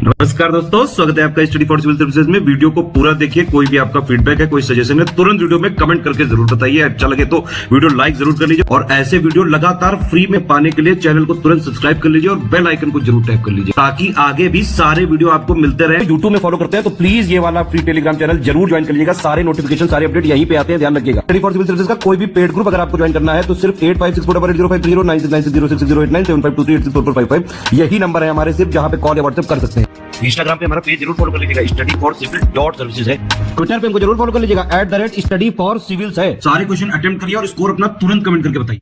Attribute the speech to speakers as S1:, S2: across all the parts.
S1: नमस्कार दोस्तों, स्वागत है आपका स्टडी फॉर सिविल सर्विसेज में। वीडियो को पूरा देखिए। कोई भी आपका फीडबैक है, कोई सजेशन है, तुरंत वीडियो में कमेंट करके जरूर बताइए। अच्छा लगे तो वीडियो लाइक जरूर कर लीजिए और ऐसे वीडियो लगातार फ्री में पाने के लिए चैनल को तुरंत सब्सक्राइब कर लीजिए और बेल आइकन को जरूर टैप कर लीजिए ताकि आगे भी सारे वीडियो आपको मिलते रहे। यूट्यूब में फॉलो करते हैं तो प्लीज ये वाला फ्री टेलीग्राम चैनल जरूर ज्वाइन कर लीजिएगा। सारे नोटिफिकेशन, सारे अपडेट यहीं पे आते हैं, ध्यान रखिएगा। स्टडी फॉर सिविल सर्विसेज का कोई भी पेड ग्रुप अगर आपको ज्वाइन करना है तो सिर्फ 856480560660897523864455 यही नंबर है हमारे, सिर्फ जहां पे कॉल या व्हाट्सएप कर सकते हैं। इंस्टाग्राम पे हमारा पेज जरूर फॉलो कर लीजिएगा, studyforcivil.services है। ट्विटर पे हमको जरूर फॉलो कर लीजिएगा, @studyforcivils है। सारे क्वेश्चन अटेम्प्ट करिए और स्कोर अपना तुरंत कमेंट करके बताइए।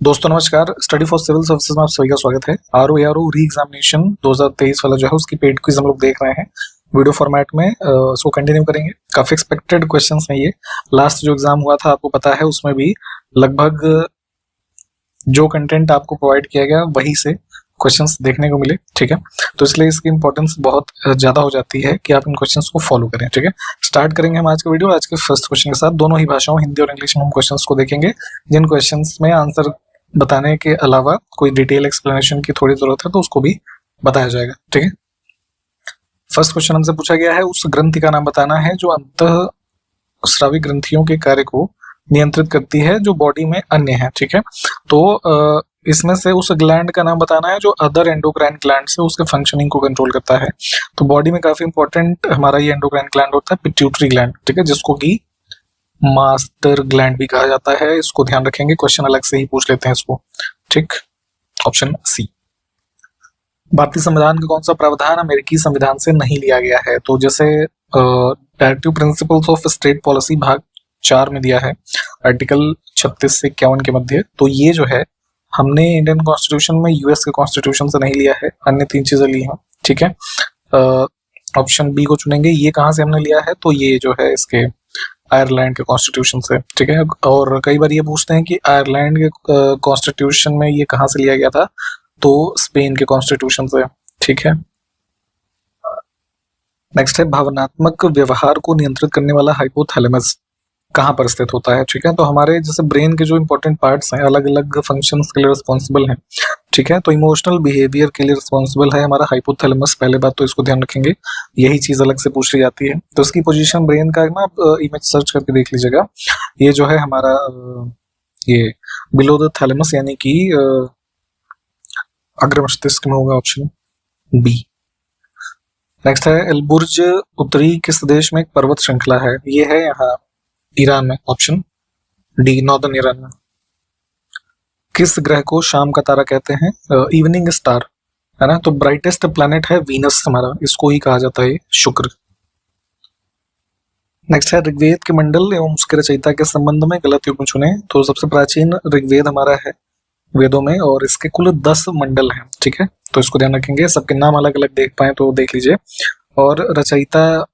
S2: दोस्तों नमस्कार, स्टडी फॉर सिविल सर्विसेज में आप सभी का स्वागत है। आरओ री एग्जामिनेशन 2023 वाला जो है उसकी पेड क्विज हम लोग देख रहे हैं वीडियो फॉर्मेट में। उसको कंटिन्यू करेंगे। काफी एक्सपेक्टेड क्वेश्चंस हैं ये। लास्ट जो एग्जाम हुआ था आपको पता है, उसमें भी लगभग जो कंटेंट आपको प्रोवाइड किया गया वही से क्वेश्चंस देखने को मिले, ठीक है। तो इसलिए इसकी इंपॉर्टेंस बहुत ज्यादा हो जाती है कि आप इन क्वेश्चंस को फॉलो करें, ठीक है। स्टार्ट करेंगे हम आज का वीडियो आज के फर्स्ट क्वेश्चन के साथ। दोनों ही भाषाओं हिंदी और इंग्लिश में हम क्वेश्चंस को देखेंगे, जिन क्वेश्चंस में आंसर बताने के अलावा कोई डिटेल एक्सप्लेनेशन की थोड़ी जरूरत है तो उसको भी बताया जाएगा, ठीक है। फर्स्ट क्वेश्चन हमसे पूछा गया है, उस ग्रंथि का नाम बताना है जो अंतःस्रावी ग्रंथियों के कार्य को नियंत्रित करती है जो बॉडी में अन्य है, ठीक है। तो इसमें से उस ग्लैंड का नाम बताना है जो अदर एंडोक्राइन ग्लैंड से उसके फंक्शनिंग को कंट्रोल करता है। तो बॉडी में काफी इंपॉर्टेंट हमारा ये एंडोक्राइन ग्लैंड होता है, पिट्यूटरी ग्लैंड, ठीक है, जिसको कि मास्टर ग्लैंड भी कहा जाता है। इसको ध्यान रखेंगे, क्वेश्चन अलग से ही पूछ लेते हैं इसको, ठीक। Option C. भारतीय संविधान का कौन सा प्रावधान अमेरिकी संविधान से नहीं लिया गया है? तो जैसे directive principles of state policy भाग 4 में दिया है, आर्टिकल 36 से 51 के मध्य। तो ये जो है हमने इंडियन कॉन्स्टिट्यूशन में यूएस के कॉन्स्टिट्यूशन से नहीं लिया है, अन्य 3 चीजें ली हैं, ठीक है। ऑप्शन बी को चुनेंगे। ये कहाँ से हमने लिया है? तो ये जो है इसके आयरलैंड के कॉन्स्टिट्यूशन से, ठीक है। और कई बार ये पूछते हैं कि आयरलैंड के कॉन्स्टिट्यूशन में ये कहाँ से लिया गया था? तो स्पेन के कॉन्स्टिट्यूशन से, ठीक है। नेक्स्ट है, भावनात्मक व्यवहार को नियंत्रित करने वाला हाइपोथैलेमस कहाँ पर स्थित होता है? ठीक है। तो हमारे जैसे ब्रेन के जो इंपॉर्टेंट पार्ट्स हैं अलग अलग फंक्शंस के लिए रिस्पॉन्सिबल हैं, ठीक है। तो इमोशनल बिहेवियर के लिए रिस्पॉन्सिबल है हमारा हाइपोथैलेमस, पहले बात तो इसको ध्यान रखेंगे, यही चीज अलग से पूछ ली जाती है। तो इसकी पोजीशन ब्रेन का ना आप इमेज सर्च करके देख लीजिएगा। ये जो है हमारा ये बिलो द थैलेमस यानी कि अग्र मस्तिष्क में होगा, ऑप्शन बी। नेक्स्ट है, एलबुर्ज उत्तरी किस देश में एक पर्वत श्रृंखला है? ये है यहाँ ईरान में, ऑप्शन डी, नॉर्दर्न ईरान में। किस ग्रह को शाम का तारा कहते हैं? इवनिंग स्टार, है ना। तो ब्राइटेस्ट प्लैनेट है वीनस हमारा, इसको ही कहा जाता है शुक्र। नेक्स्ट है, ऋग्वेद के मंडल एवं उसके रचयिता के संबंध में गलत युग्म चुने। तो सबसे प्राचीन ऋग्वेद हमारा है वेदों में और इसके कुल 10 मंडल हैं, ठीक है। तो इसको ध्यान रखेंगे, सबके नाम अलग अलग देख पाए तो देख लीजिए। और रचयिता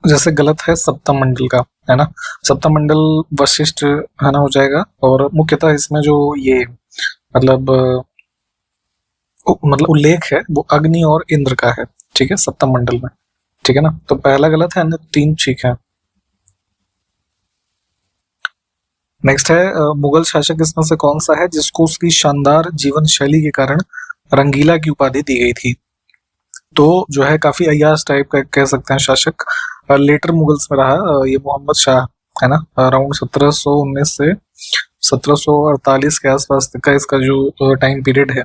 S2: जैसे गलत है सप्तम मंडल का, है ना। सप्तम मंडल वशिष्ठ है ना हो जाएगा। और मुख्यतः इसमें जो ये मतलब उल्लेख है वो अग्नि और इंद्र का है, ठीक है, सप्तम मंडल में, ठीक है ना। तो पहला गलत है, अन्य 3 ठीक है। नेक्स्ट है, मुगल शासक इसमें से कौन सा है जिसको उसकी शानदार जीवन शैली के कारण रंगीला की उपाधि दी गई थी? तो जो है काफी अय्याश टाइप का कह सकते हैं शासक, लेटर मुगल्स में रहा, ये मोहम्मद शाह है ना। अराउंड 1719 से 1748 के आसपास का इसका जो टाइम पीरियड है।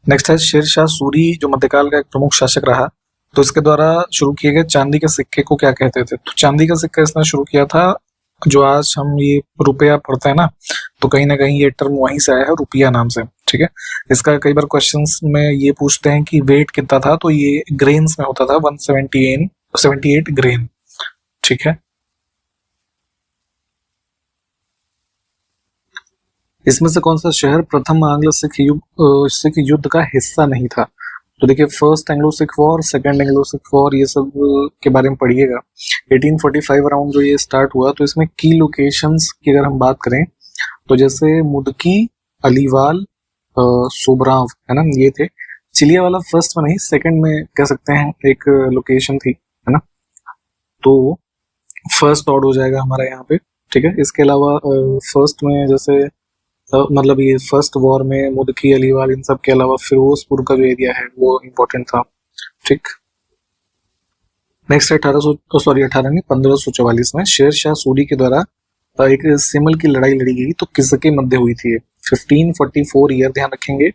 S2: नेक्स्ट है, शेर शाह सूरी जो मध्यकाल का एक प्रमुख शासक रहा, तो इसके द्वारा शुरू किए गए चांदी के सिक्के को क्या कहते थे? तो चांदी का सिक्का इसने शुरू किया था, जो आज हम ये रुपया पढ़ते हैं ना, तो कहीं ना कहीं ये टर्म वहीं से आया है, रुपया नाम से, ठीक है। इसका कई बार क्वेश्चंस में ये पूछते हैं कि वेट कितना था, तो ये ग्रेन्स में होता था, 178 ग्रेन, ठीक है। इसमें से कौन सा शहर प्रथम आंग्ल सिख युद्ध का हिस्सा नहीं था? तो देखिए, first Anglo Sikh war, second Anglo Sikh war, ये सब के बारे में पढ़िएगा। 1845 अराउंड जो ये स्टार्ट हुआ, तो इसमें की लोकेशंस की अगर हम बात करें तो जैसे मुदकी, अलीवाल, सोबराव, है ना, ये थे। चिलिया वाला फर्स्ट में नहीं, सेकंड में कह सकते हैं एक लोकेशन थी, है ना। तो फर्स्ट ऑड हो जाएगा हमारा यहाँ पे, ठीक है। इसके अलावा फर्स्ट में जैसे मतलब ये फर्स्ट वॉर में मुदकी, अलीवाल, इन सब के अलावा फिरोजपुर का जो एरिया है वो इम्पोर्टेंट था। ठीक, नेक्स्ट है 1544 में शेर शाह सूरी के द्वारा एक सिमल की लड़ाई लड़ी गई, तो किसके मध्य हुई थी? 1544 ईयर, ध्यान रखेंगे।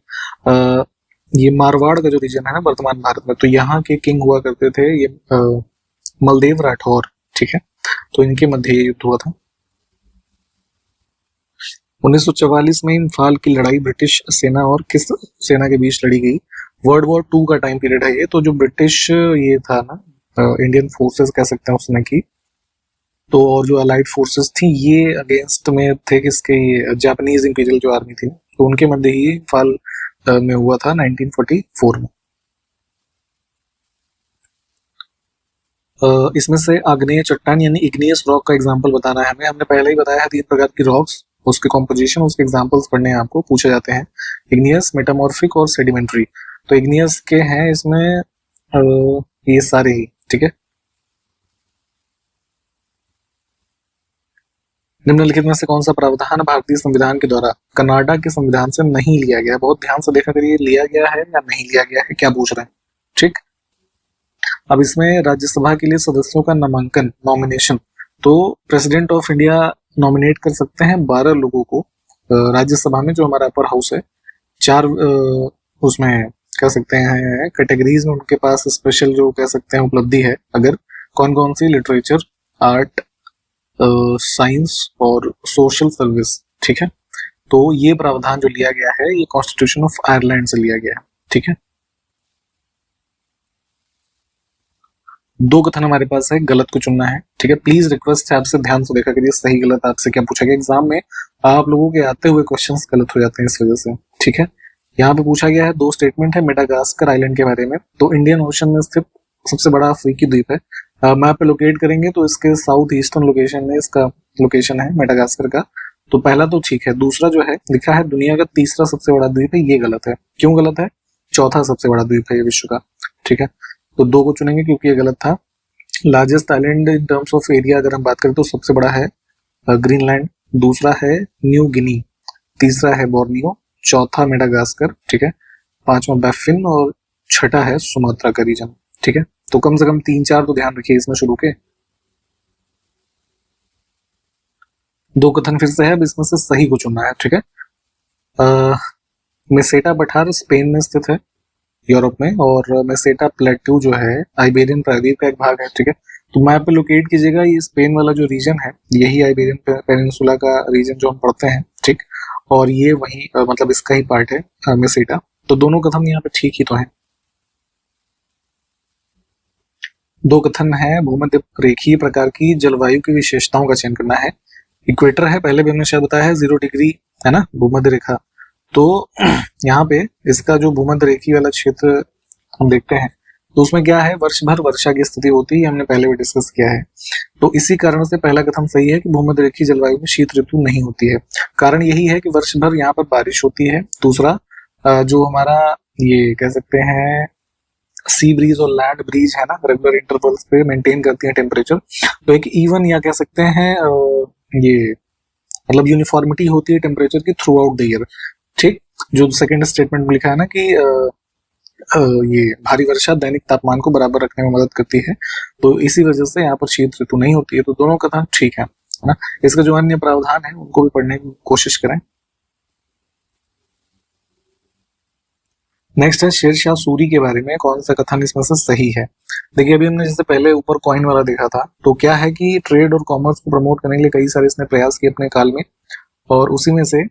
S2: ये मारवाड़ का जो रीजन है ना वर्तमान भारत में, तो यहाँ के किंग हुआ करते थे ये मलदेव राठौर। ठीक है, तो इनके मध्य ये युद्ध हुआ था। 1944 में इम्फाल की लड़ाई ब्रिटिश सेना और किस सेना के बीच लड़ी गई? वर्ल्ड वॉर 2 का टाइम पीरियड है ये, तो जो ब्रिटिश ये था ना इंडियन फोर्सेस कह सकते हैं उसने की, तो और जो अलाइड फोर्सेस थी ये अगेंस्ट में थे किसके? ये जापानीज इंपीरियल जो आर्मी थी, तो उनके मध्य ही इम्फाल में हुआ था 1944 में। इसमें से आग्नेय चट्टान यानी इग्नियस रॉक का एग्जांपल बताना है हमें। हमने पहले ही बताया है 3 प्रकार की रॉक्स, उसके कॉम्पोजिशन, उसके एग्जांपल्स पढ़ने हैं आपको, पूछे जाते हैं। इग्नियस, मेटामॉर्फिक और सेडिमेंट्री। तो इग्नियस के हैं इसमें ये सारे ही। ठीक है, निम्नलिखित में से कौन सा प्रावधान भारतीय संविधान के द्वारा कनाडा के संविधान से नहीं लिया गया? बहुत ध्यान से देखा करिए, लिया गया है या नहीं लिया गया है, क्या पूछ रहे हैं। ठीक, अब इसमें राज्यसभा के लिए सदस्यों का नामांकन, नॉमिनेशन, तो प्रेसिडेंट ऑफ इंडिया नॉमिनेट कर सकते हैं 12 लोगों को राज्यसभा में, जो हमारा अपर हाउस है। 4 उसमें कह सकते हैं कैटेगरीज में उनके पास स्पेशल जो कह सकते हैं उपलब्धि है। अगर कौन कौन सी? लिटरेचर, आर्ट, साइंस और सोशल सर्विस। ठीक है, तो ये प्रावधान जो लिया गया है ये कॉन्स्टिट्यूशन ऑफ आयरलैंड से लिया गया है। ठीक है, 2 कथन हमारे पास है, गलत को चुनना है। ठीक है, प्लीज रिक्वेस्ट है आपसे, ध्यान से देखा करिए सही गलत आपसे क्या पूछा गया। एग्जाम में आप लोगों के आते हुए क्वेश्चंस गलत हो जाते हैं इस वजह से। ठीक है, यहाँ पे पूछा गया है 2 स्टेटमेंट है मेडागास्कर आइलैंड के बारे में। तो इंडियन ओशन में स्थित सबसे बड़ा अफ्रीकी द्वीप है। मैप पे लोकेट करेंगे तो इसके साउथ ईस्टर्न लोकेशन में इसका लोकेशन है मेडागास्कर का। तो पहला तो ठीक है, दूसरा जो है लिखा है दुनिया का तीसरा सबसे बड़ा द्वीप है, ये गलत है। क्यों गलत है? चौथा सबसे बड़ा द्वीप है ये विश्व का। ठीक है, तो 2 को चुनेंगे क्योंकि ये गलत था। Largest island in terms of area अगर हम बात करें तो सबसे बड़ा है ग्रीनलैंड, दूसरा है न्यू गिनी, तीसरा है बोर्नियो, चौथा मेडागास्कर। ठीक है, 5वां बैफिन और छठा है सुमात्रा का रीजन। ठीक है, तो कम से कम 3-4 तो ध्यान रखिए इसमें शुरू के। 2 कथन फिर से है, अब इसमें से सही को चुनना है। ठीक है, मेसेटा पठार स्पेन में स्थित है, यूरोप में, और मेसेटा प्लेट्यू जो है आइबेरियन प्रायद्वीप का एक भाग है। ठीक है, तो मैप पे लोकेट कीजिएगा, ये स्पेन वाला जो रीजन है यही आइबेरियन पेनिनसुला का रीजन जो हम पढ़ते हैं। ठीक, और ये वही मतलब इसका ही पार्ट है मेसेटा। तो दोनों कथन यहाँ पे ठीक ही तो है। 2 कथन है, भूमध्य रेखीय प्रकार की जलवायु की विशेषताओं का चयन करना है। इक्वेटर है, पहले भी हमने शायद बताया है, 0 डिग्री है ना भूमध्य रेखा। तो यहाँ पे इसका जो भूमध्य रेखीय वाला क्षेत्र हम देखते हैं तो उसमें क्या है, वर्ष भर वर्षा की स्थिति होती है, हमने पहले भी डिस्कस किया है। तो इसी कारण से पहला कथन सही है कि भूमध्य रेखीय जलवायु में शीत ऋतु नहीं होती है। कारण यही है कि वर्ष भर यहाँ पर बारिश होती है। दूसरा जो हमारा ये कह सकते हैं सी ब्रीज और लैंड ब्रीज है ना, रेगुलर इंटरवल्स पे मेंटेन करती है टेम्परेचर। तो एक इवन या कह सकते हैं ये मतलब यूनिफॉर्मिटी होती है टेम्परेचर की थ्रू आउट द ईयर। ठीक, जो सेकंड स्टेटमेंट में लिखा है ना कि ये भारी वर्षा दैनिक तापमान को बराबर रखने में मदद करती है, तो इसी वजह से यहाँ पर शीत ऋतु नहीं होती है। तो दोनों कथन ठीक है ना। इसका जो अन्य प्रावधान है उनको भी पढ़ने की कोशिश करें। नेक्स्ट है शेर शाह सूरी के बारे में कौन सा कथन इसमें से सही है। देखिए अभी हमने जैसे पहले ऊपर कॉइन वाला देखा था, तो क्या है कि ट्रेड और कॉमर्स को प्रमोट करने के लिए कई सारे इसने प्रयास किए अपने काल में, और उसी में से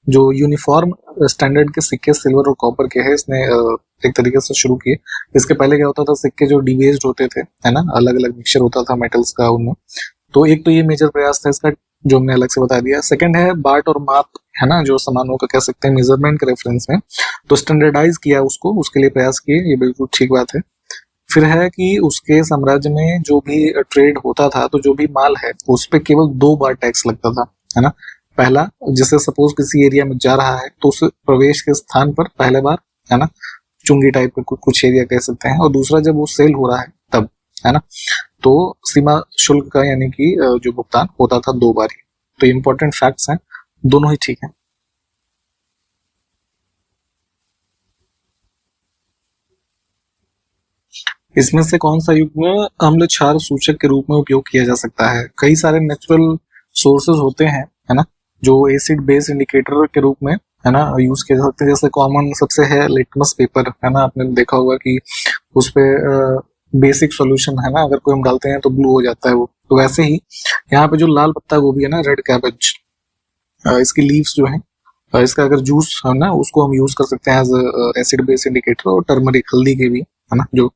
S2: जो यूनिफॉर्म स्टैंडर्ड के सिक्के सिल्वर और कॉपर के हैं इसने एक तरीके से शुरू किए। इसके पहले क्या होता था, सिक्के जो डिबेस्ड होते थे है ना, अलग अलग मिक्सचर होता था मेटल्स का उनमें। तो एक तो ये मेजर प्रयास था इसका जो हमने अलग से बता दिया। सेकंड है बाट और माप है ना, जो सामानों का कह सकते हैं मेजरमेंट के रेफरेंस में, तो स्टैंडर्डाइज किया उसको, उसके लिए प्रयास किए, ये बिल्कुल ठीक बात है। फिर है कि उसके साम्राज्य में जो भी ट्रेड होता था तो जो भी माल है उस पर केवल 2 बार टैक्स लगता था है ना। पहला, जैसे सपोज किसी एरिया में जा रहा है तो उस प्रवेश के स्थान पर पहले बार है ना, चुंगी टाइप का कुछ एरिया कह सकते हैं, और दूसरा जब वो सेल हो रहा है तब है ना, तो सीमा शुल्क का यानी कि जो भुगतान होता था 2 बार ही। तो इंपॉर्टेंट फैक्ट्स हैं, दोनों ही ठीक है। इसमें से कौन सा युग्म अम्ल क्षार सूचक के रूप में उपयोग किया जा सकता है? कई सारे नेचुरल सोर्सेज होते हैं, है ना, जो एसिड बेस इंडिकेटर के रूप में, है ना, यूज किए जा सकते हैं। जैसे कॉमन सबसे है लिटमस पेपर, है ना, आपने देखा होगा कि उस पे बेसिक सॉल्यूशन, है ना, अगर कोई हम डालते हैं तो ब्लू हो जाता है वो। तो वैसे ही यहाँ पे जो लाल पत्ता गोभी है ना, रेड कैबेज, इसकी लीव्स जो है, इसका अगर जूस है ना, उसको हम यूज कर सकते हैं एज एसिड बेस इंडिकेटर, और टर्मरिक, हल्दी के भी, है ना, जो।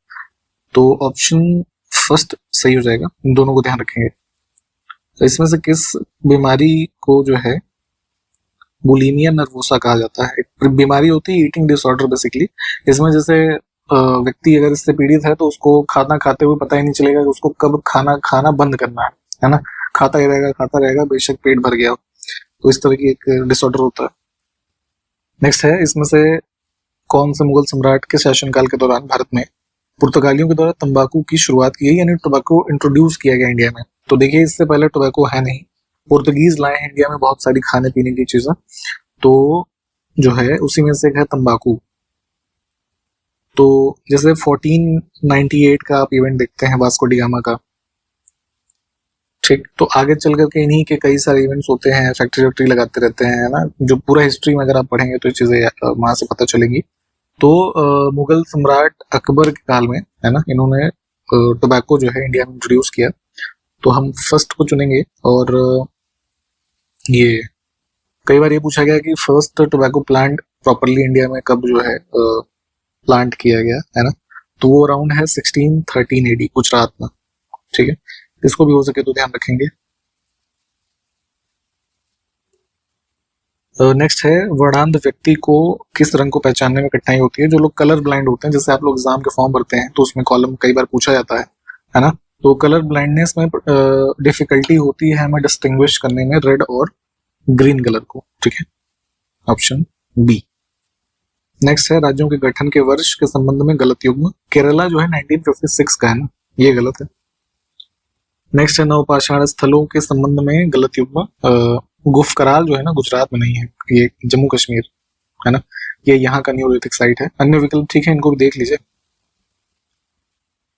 S2: तो ऑप्शन फर्स्ट सही हो जाएगा, इन दोनों को ध्यान रखेंगे। तो इसमें से किस बीमारी को जो है बुलिमिया नर्वोसा कहा जाता है? एक बीमारी होती है ईटिंग डिसऑर्डर बेसिकली। इसमें जैसे व्यक्ति अगर इससे पीड़ित है तो उसको खाना खाते हुए पता ही नहीं चलेगा कि उसको कब खाना खाना बंद करना है ना, खाता ही रहेगा, खाता रहेगा, बेशक पेट भर गया हो। तो इस तरह की एक डिसऑर्डर होता है। नेक्स्ट है, इसमें से कौन से मुगल सम्राट के शासनकाल के दौरान भारत में पुर्तगालियों के द्वारा तंबाकू की शुरुआत की गई, यानी टोबैको इंट्रोड्यूस किया गया इंडिया में? तो देखिए, इससे पहले टोबैको है नहीं, पुर्तगीज लाए हैं इंडिया में बहुत सारी खाने पीने की चीजें, तो जो है उसी में से एक है तंबाकू। तो जैसे 1498 का आप इवेंट देखते हैं वास्को डी गामा का, ठीक, तो आगे चल करके इन्हीं के कई सारे इवेंट्स होते हैं, फैक्ट्री वैक्ट्री लगाते रहते हैं, है ना, जो पूरा हिस्ट्री में अगर आप पढ़ेंगे तो ये चीजें वहां से पता चलेगी। तो मुगल सम्राट अकबर के काल में, है ना, इन्होंने टोबैको जो है इंडिया में इंट्रोड्यूस किया। तो हम फर्स्ट को चुनेंगे। और ये कई बार ये पूछा गया कि first tobacco plant properly India में कब जो है प्लांट किया गया, है ना, तो वो अराउंड है 1613 AD गुजरात में, ठीक है, इसको भी हो सके तो ध्यान रखेंगे। नेक्स्ट है, वर्णांध व्यक्ति को किस रंग को पहचानने में कठिनाई होती है? जो लोग कलर ब्लाइंड होते हैं, जैसे आप लोग एग्जाम के फॉर्म भरते हैं तो उसमें कॉलम कई बार पूछा जाता है ना, तो कलर ब्लाइंडनेस में डिफिकल्टी होती है हमें डिस्टिंग्विश करने में रेड और ग्रीन कलर को, ठीक है, ऑप्शन बी। नेक्स्ट है, राज्यों के गठन के वर्ष के संबंध में गलत युग्म। केरला जो है 1956 का है ना, ये गलत है। नेक्स्ट है, नवपाषाण स्थलों के संबंध में गलत युग्म। गुफकराल जो है ना, गुजरात में नहीं है, ये जम्मू कश्मीर, है ना, ये यहाँ का न्यूलिथिक साइट है। अन्य विकल्प ठीक है, इनको भी देख लीजिए।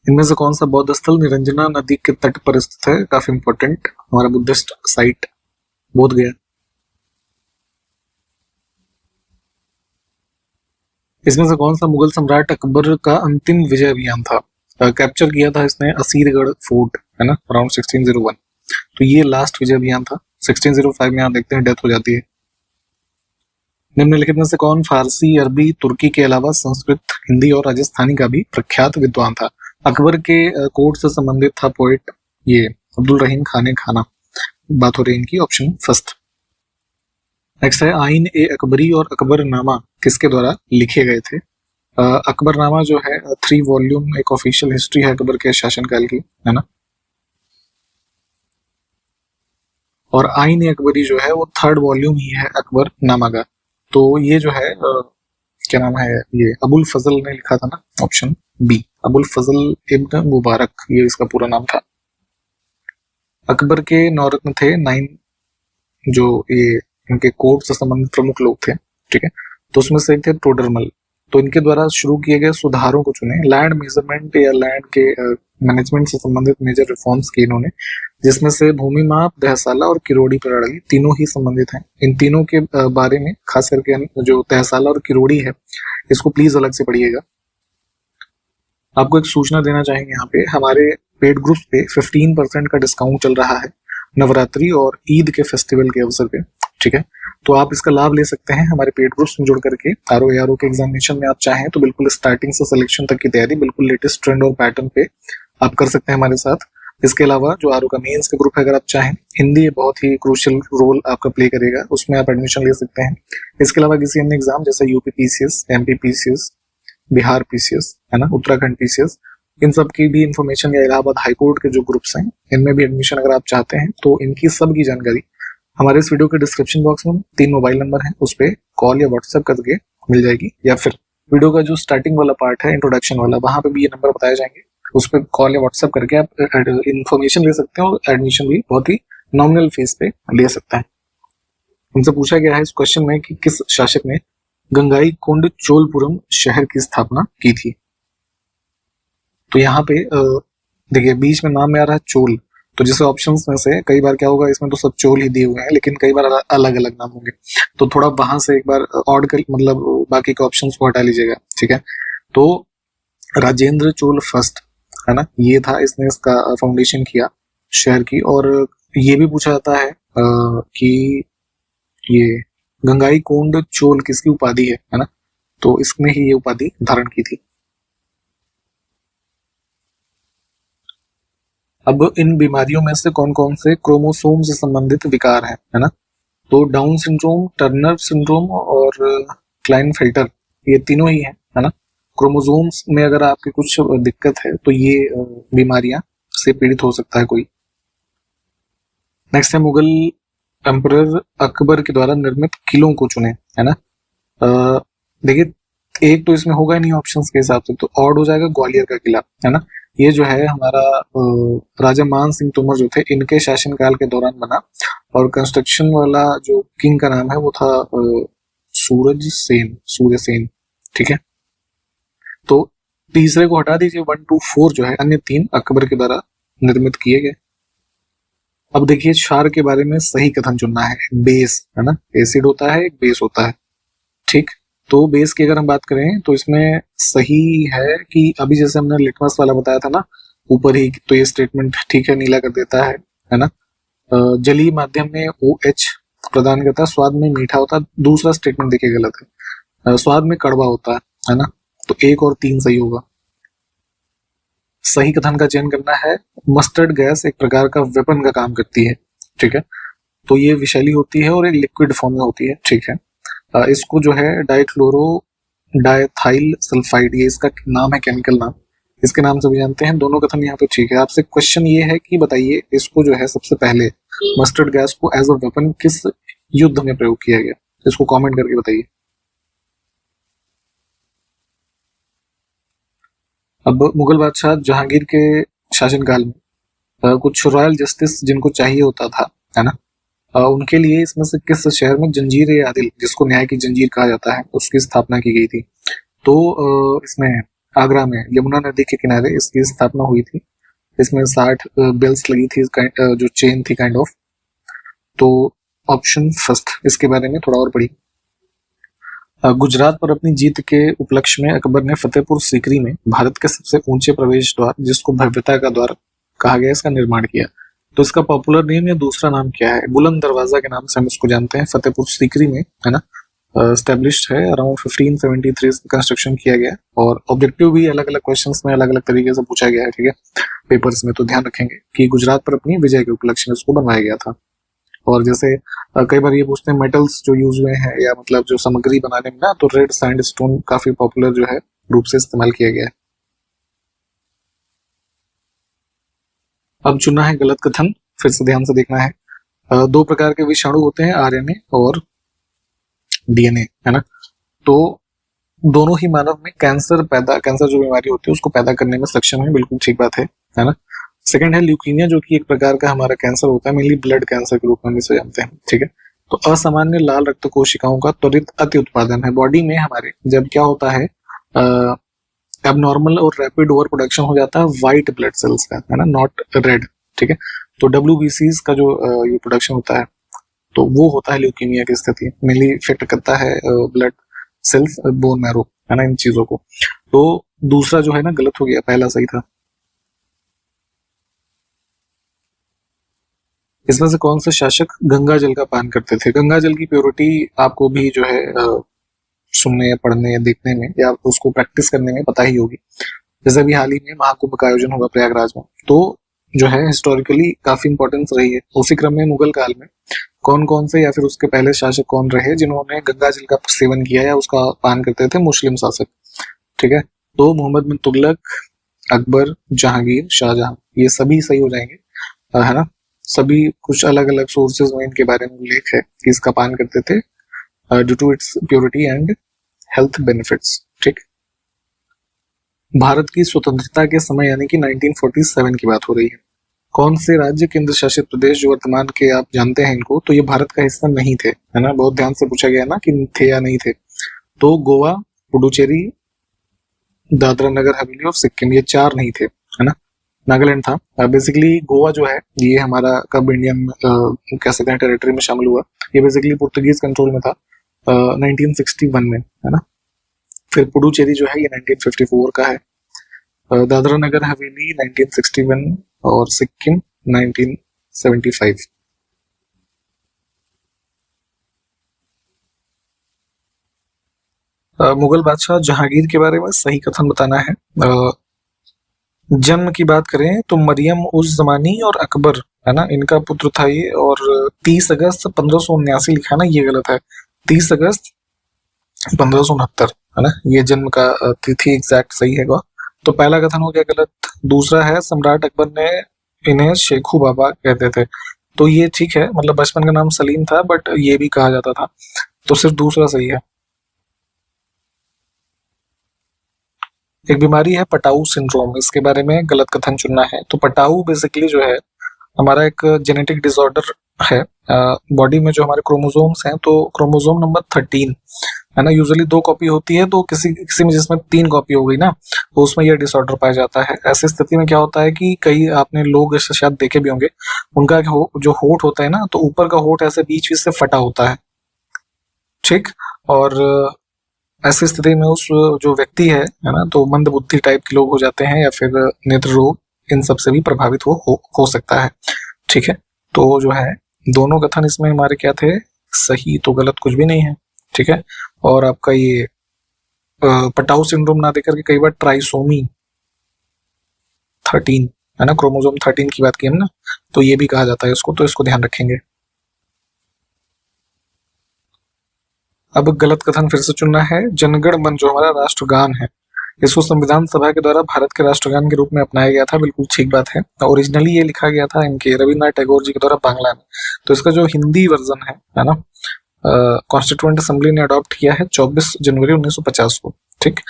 S2: इनमें से कौन सा बौद्ध स्थल निरंजना नदी के तट पर स्थित है? काफी इंपॉर्टेंट हमारा बुद्धिस्ट साइट बोध गया। इसमें से कौन सा मुगल सम्राट अकबर का अंतिम विजय अभियान था? कैप्चर किया था इसने असीरगढ़ फोर्ट, है ना, अराउंड 1601। तो ये लास्ट विजय अभियान था। 1605 में आप देखते हैं डेथ हो जाती है। निम्नलिखित में से कौन फारसी, अरबी, तुर्की के अलावा संस्कृत, हिंदी और राजस्थानी का भी प्रख्यात विद्वान था? अकबर के कोर्ट से संबंधित था पोइट ये अब्दुल रहीम खाने खाना, बात हो रही इनकी, ऑप्शन फर्स्ट। नेक्स्ट है, आइन ए अकबरी और अकबरनामा किसके द्वारा लिखे गए थे? अकबरनामा जो है 3 वॉल्यूम एक ऑफिशियल हिस्ट्री है अकबर के शासनकाल की, है ना, और आइन ए अकबरी जो है वो 3rd वॉल्यूम ही है अकबरनामा का। तो ये जो है क्या नाम है, ये अबुल फजल ने लिखा था ना, ऑप्शन बी, अबुल फजल इब्न मुबारक, ये इसका पूरा नाम था। अकबर के 9 रत्न थे, 9 जो ये इनके कोर्ट से संबंधित प्रमुख लोग थे, ठीक है, तो उसमें से एक थे टोडरमल। तो इनके द्वारा शुरू किए गए सुधारों को चुने। लैंड मेजरमेंट या लैंड के मैनेजमेंट से संबंधित मेजर रिफॉर्म्स किए इन्होंने, जिसमें से भूमि माप, तहसाला और किरोड़ी प्रणाली तीनों ही संबंधित हैं। इन तीनों के बारे में खास करके जो तहसाला और किरोड़ी है, इसको प्लीज अलग से पढ़िएगा। आपको एक सूचना देना चाहेंगे यहाँ पे, हमारे पेड ग्रुप्स पे 15% का डिस्काउंट चल रहा है नवरात्रि और ईद के फेस्टिवल के अवसर पे, ठीक है, तो आप इसका लाभ ले सकते हैं हमारे पेड ग्रुप्स में जुड़ करके। आरओ के एग्जामिनेशन में आप चाहें तो बिल्कुल स्टार्टिंग से सिलेक्शन तक की तैयारी बिल्कुल लेटेस्ट ट्रेंड और पैटर्न पे आप कर सकते हैं हमारे साथ। इसके अलावा जो आरओ का मेंस का ग्रुप है, अगर आप चाहें, हिंदी बहुत ही क्रूशियल रोल आपका प्ले करेगा, उसमें आप एडमिशन ले सकते हैं। इसके अलावा किसी अन्य एग्जाम जैसे UP PCS, MP PCS, Bihar PCS, है ना, उत्तराखंड पीसीएस, इन सब की भी इंफॉर्मेशन या इलाहाबाद हाईकोर्ट के जो ग्रुप्स हैं इनमें भी एडमिशन अगर आप चाहते हैं तो इनकी सब की जानकारी हमारे इस वीडियो के डिस्क्रिप्शन बॉक्स में 3 मोबाइल नंबर है, उस पर कॉल या व्हाट्सएप करके मिल जाएगी, या फिर वीडियो का जो स्टार्टिंग वाला पार्ट है इंट्रोडक्शन वाला, वहां पे भी ये नंबर बताए जाएंगे, उस पर कॉल या व्हाट्सएप करके आप इन्फॉर्मेशन ले सकते हैं और एडमिशन भी बहुत ही नॉमिनल फीस पे ले सकते हैं। उनसे पूछा गया है इस क्वेश्चन में कि किस शासक ने गंगाई कोंड चोलपुरम शहर की स्थापना की थी? तो यहाँ पे देखिए बीच में नाम में आ रहा है चोल, तो जैसे ऑप्शंस में से कई बार क्या होगा, इसमें तो सब चोल ही दिए हुए हैं लेकिन कई बार अलग अलग नाम होंगे, तो थोड़ा वहां से एक बार ऑड कर मतलब बाकी के ऑप्शंस को हटा लीजिएगा, ठीक है। तो राजेंद्र चोल फर्स्ट, है ना, ये था, इसने इसका फाउंडेशन किया शहर की। और ये भी पूछा जाता है कि ये गंगाई कोंड चोल किसकी उपाधि है ना, तो इसने ही ये उपाधि धारण की थी। अब इन बीमारियों में से कौन कौन से क्रोमोसोम से संबंधित विकार हैं, है ना, तो डाउन सिंड्रोम, टर्नर सिंड्रोम और क्लाइनफेल्टर, ये तीनों ही है ना। क्रोमोसोम्स में अगर आपकी कुछ दिक्कत है तो ये बीमारियां से पीड़ित हो सकता है कोई। नेक्स्ट है मुगल एम्परर अकबर के द्वारा निर्मित किलों को चुने, है ना। देखिए एक तो इसमें होगा ही नहीं ऑप्शंस के हिसाब से, तो ऑड हो जाएगा ग्वालियर का किला, है ना। ये जो है हमारा राजा मान सिंह तोमर जो थे, इनके शासनकाल के दौरान बना, और कंस्ट्रक्शन वाला जो किंग का नाम है वो था सूर्य सेन, ठीक है। तो तीसरे को हटा दीजिए, 1 2 4 जो है, अन्य 3 अकबर के द्वारा निर्मित किए गए। अब देखिए क्षार के बारे में सही कथन चुनना है। बेस, है ना, एसिड होता है, एक बेस होता है, ठीक। तो बेस की अगर हम बात करें तो इसमें सही है कि अभी जैसे हमने लिटमस वाला बताया था ना ऊपर ही, तो ये स्टेटमेंट ठीक है, नीला कर देता है ना। जलीय माध्यम में OH प्रदान करता है, स्वाद में मीठा होता है। दूसरा स्टेटमेंट देखिए गलत है, स्वाद में कड़वा होता है ना। तो 1 और 3 सही होगा। सही कथन का चयन करना है। मस्टर्ड गैस एक प्रकार का वेपन का काम करती है, ठीक है। तो ये विषैली होती है और एक लिक्विड फॉर्म में होती है, ठीक है। इसको जो है डाइक्लोरो डायथाइल सल्फाइड, ये इसका नाम है, केमिकल नाम, इसके नाम से भी जानते हैं। दोनों कथन यहाँ पे ठीक है। आपसे क्वेश्चन ये है कि बताइए इसको जो है सबसे पहले मस्टर्ड गैस को एज अ वेपन किस युद्ध में प्रयोग किया गया, इसको कमेंट करके बताइए। अब मुगल बादशाह जहांगीर के शासनकाल में कुछ रॉयल जस्टिस जिनको चाहिए होता था, है ना, उनके लिए इसमें से किस शहर में जंजीर-ए-आदिल, जिसको न्याय की जंजीर कहा जाता है, उसकी स्थापना की गई थी। तो इसमें आगरा में यमुना नदी के किनारे इसकी स्थापना हुई थी। इसमें 60 बेल्स लगी थी, जो चेन थी काइंड ऑफ। तो ऑप्शन फर्स्ट, इसके बारे में थोड़ा और पढ़िए। गुजरात पर अपनी जीत के उपलक्ष्य में अकबर ने फतेहपुर सीकरी में भारत के सबसे ऊंचे प्रवेश द्वार, जिसको भव्यता का द्वार कहा गया, इसका निर्माण किया। तो इसका पॉपुलर नेम या दूसरा नाम क्या है? बुलंद दरवाजा के नाम से हम इसको जानते हैं। फतेहपुर सीकरी में, है ना, स्टैब्लिश्ड है, अराउंड 1573 से कंस्ट्रक्शन किया गया, और ऑब्जेक्टिव भी अलग अलग क्वेश्चंस में अलग अलग तरीके से पूछा गया है, ठीक है, पेपर्स में। तो ध्यान रखेंगे कि गुजरात पर अपनी विजय के उपलक्ष्य में इसको बनवाया गया था। और जैसे कई बार ये पूछते हैं मेटल्स जो यूज हुए हैं या मतलब जो सामग्री बनाने में ना, तो रेड सैंडस्टोन काफी पॉपुलर जो है रूप से इस्तेमाल किया गया है। अब चुना है गलत कथन, फिर से ध्यान से देखना है। 2 प्रकार के विषाणु होते हैं, RNA और DNA, है ना। तो दोनों ही मानव में कैंसर जो बीमारी होती है उसको पैदा करने में सक्षम है, बिल्कुल ठीक बात है ना। सेकंड है ल्यूकीमिया, जो कि एक प्रकार का हमारा कैंसर होता है, मेनली ब्लड कैंसर के रूप में हम इसे जानते हैं, ठीक है। तो असामान्य लाल रक्त कोशिकाओं का त्वरित अति उत्पादन है। बॉडी में हमारे जब क्या होता है, एबनॉर्मल और रैपिड ओवर प्रोडक्शन हो जाता है व्हाइट ब्लड सेल्स का, है ना, नॉट रेड, ठीक है। तो WBCs का जो ये प्रोडक्शन होता है, तो वो होता है ल्यूकीमिया की स्थिति, मेनली इफेक्ट करता है ब्लड सेल्स, बोन मैरो, है ना, इन चीजों को। तो दूसरा जो है ना गलत हो गया, पहला सही था। इसमें से कौन से शासक गंगा जल का पान करते थे? गंगा जल की प्योरिटी आपको भी जो है सुनने या पढ़ने या देखने में या उसको प्रैक्टिस करने में पता ही होगी। जैसे अभी हाल ही में महाकुंभ का आयोजन हुआ प्रयागराज में, तो जो है हिस्टोरिकली काफी इंपॉर्टेंस रही है। उसी क्रम में मुगल काल में कौन कौन से या फिर उसके पहले शासक कौन रहे जिन्होंने गंगा जल का सेवन किया या उसका पान करते थे? मुस्लिम शासक, ठीक है। तो मोहम्मद बिन तुगलक, अकबर, जहांगीर, शाहजहां, ये सभी सही हो जाएंगे, है ना। सभी कुछ अलग अलग सोर्सेज में इनके बारे में उल्लेख है कि इसका पान करते थे due to its purity and health benefits, ठीक। भारत की स्वतंत्रता के समय यानी कि 1947 की बात हो रही है। कौन से राज्य केंद्र शासित प्रदेश जो वर्तमान के आप जानते हैं इनको, तो ये भारत का हिस्सा नहीं थे, है ना। बहुत ध्यान से पूछा गया ना कि थे या नहीं थे। तो गोवा, पुडुचेरी, दादरा नगर हवेली और सिक्किम, ये 4 नहीं थे, है ना। नागालैंड था। बेसिकली गोवा जो है ये हमारा कब इंडियन कह सकते हैं टेरिटरी में शामिल हुआ, ये बेसिकली पुर्तगीज कंट्रोल में था 1961 में, है ना। फिर पुडुचेरी जो है ये 1954 का है, दादरा नगर हवेली 1961 और सिक्किम 1975। मुगल बादशाह जहांगीर के बारे में सही कथन बताना है। जन्म की बात करें तो मरियम उज जमानी और अकबर, है ना, इनका पुत्र था ये, और 30 अगस्त 1579 लिखा ना, ये गलत है, 30 अगस्त 1569, है ना, ये जन्म का तिथि एग्जैक्ट सही है। तो पहला कथन हो गया गलत। दूसरा है सम्राट अकबर ने इन्हें शेखू बाबा कहते थे, तो ये ठीक है, मतलब बचपन का नाम सलीम था बट ये भी कहा जाता था, तो सिर्फ दूसरा सही है। एक बीमारी है पटाऊ सिंड्रोम, इसके बारे में गलत कथन चुनना है। तो पटाऊ बेसिकली जो है हमारा एक जेनेटिक डिसऑर्डर है बॉडी में, जो हमारे क्रोमोसोम्स हैं, तो क्रोमोसोम नंबर 13, है ना, यूजुअली 2 कॉपी होती है, तो किसी में जिसमें 3 कॉपी हो गई ना, तो उसमें यह डिसऑर्डर पाया जाता है। ऐसी स्थिति में क्या होता है कि कई आपने लोग शायद देखे भी होंगे, उनका जो होठ होता है ना, तो ऊपर का होठ ऐसे बीच से फटा होता है, ठीक। और ऐसी स्थिति में उस जो व्यक्ति है ना, तो मंद बुद्धि टाइप के लोग हो जाते हैं, या फिर नेत्र रोग, इन सब से भी प्रभावित हो सकता है, ठीक है। तो जो है दोनों कथन इसमें हमारे क्या थे, सही, तो गलत कुछ भी नहीं है, ठीक है। और आपका ये पटाऊ सिंड्रोम ना देकर के कई बार ट्राइसोमी 13, है ना, क्रोमोसोम 13 की बात की हम ना, तो ये भी कहा जाता है इसको, तो इसको ध्यान रखेंगे। अब गलत कथन फिर से चुनना है। जनगण मन जो हमारा राष्ट्रगान है, इसको संविधान सभा के द्वारा भारत के राष्ट्रगान के रूप में अपनाया गया था, बिल्कुल ठीक बात है। ओरिजिनली ये लिखा गया था इनके रविन्द्रनाथ टैगोर जी के द्वारा बांग्ला में, तो इसका जो हिंदी वर्जन है ना, कॉन्स्टिट्यूएंट असेंबली ने अडॉप्ट किया है 24 जनवरी 1950 को, ठीक।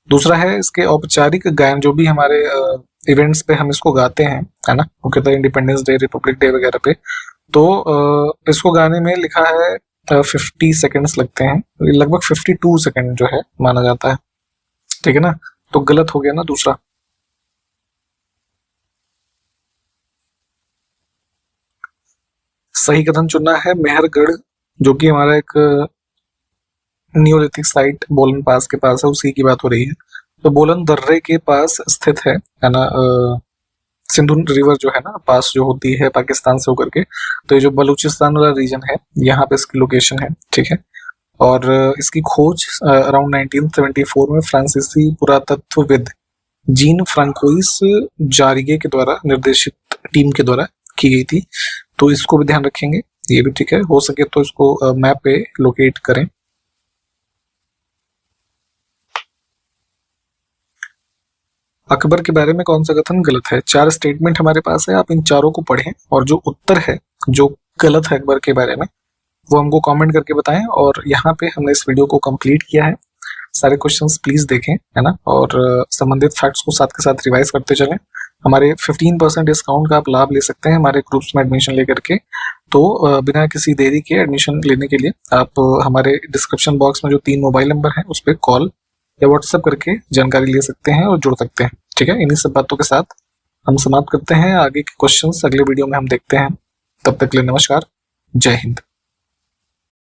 S2: दूसरा है इसके औपचारिक गायन, जो भी हमारे इवेंट्स पे हम इसको गाते हैं, है ना, मुख्यतः इंडिपेंडेंस डे, रिपब्लिक डे वगैरह पे, तो इसको गाने में लिखा है 50 सेकेंड्स लगते हैं, लगभग 52 सेकेंड जो है माना जाता है, ठीक है ना, तो गलत हो गया ना दूसरा। सही कथन चुनना है मेहरगढ़, जो कि हमारा एक नियोलिथिक साइट बोलन पास के पास है, उसी की बात हो रही है। तो बोलन दर्रे के पास स्थित है ना, सिंधु रिवर जो है ना पास जो होती है पाकिस्तान से होकर के, तो ये जो बलूचिस्तान वाला रीजन है, यहाँ पे इसकी लोकेशन है, ठीक है। और इसकी खोज अराउंड 1974 में फ्रांसीसी पुरातत्वविद जीन फ्रांकोइस जारिगे के द्वारा निर्देशित टीम के द्वारा की गई थी, तो इसको भी ध्यान रखेंगे, ये भी ठीक है। हो सके तो इसको मैप पे लोकेट करें। अकबर के बारे में कौन सा कथन गलत है? 4 स्टेटमेंट हमारे पास है, आप इन चारों को पढ़ें और जो उत्तर है जो गलत है अकबर के बारे में वो हमको कमेंट करके बताएं। और यहाँ पे हमने इस वीडियो को कंप्लीट किया है, सारे क्वेश्चंस प्लीज देखें, है ना, और संबंधित फैक्ट्स को साथ के साथ रिवाइज करते चलें। हमारे 15% डिस्काउंट का आप लाभ ले सकते हैं हमारे ग्रुप्स में एडमिशन लेकर के। तो बिना किसी देरी के एडमिशन लेने के लिए आप हमारे डिस्क्रिप्शन बॉक्स में जो 3 मोबाइल नंबर है उस पर कॉल या व्हाट्सएप करके जानकारी ले सकते हैं और जुड़ सकते हैं, ठीक है। इन्हीं सब बातों के साथ हम समाप्त करते हैं, आगे के क्वेश्चंस अगले वीडियो में हम देखते हैं। तब तक के लिए नमस्कार, जय हिंद।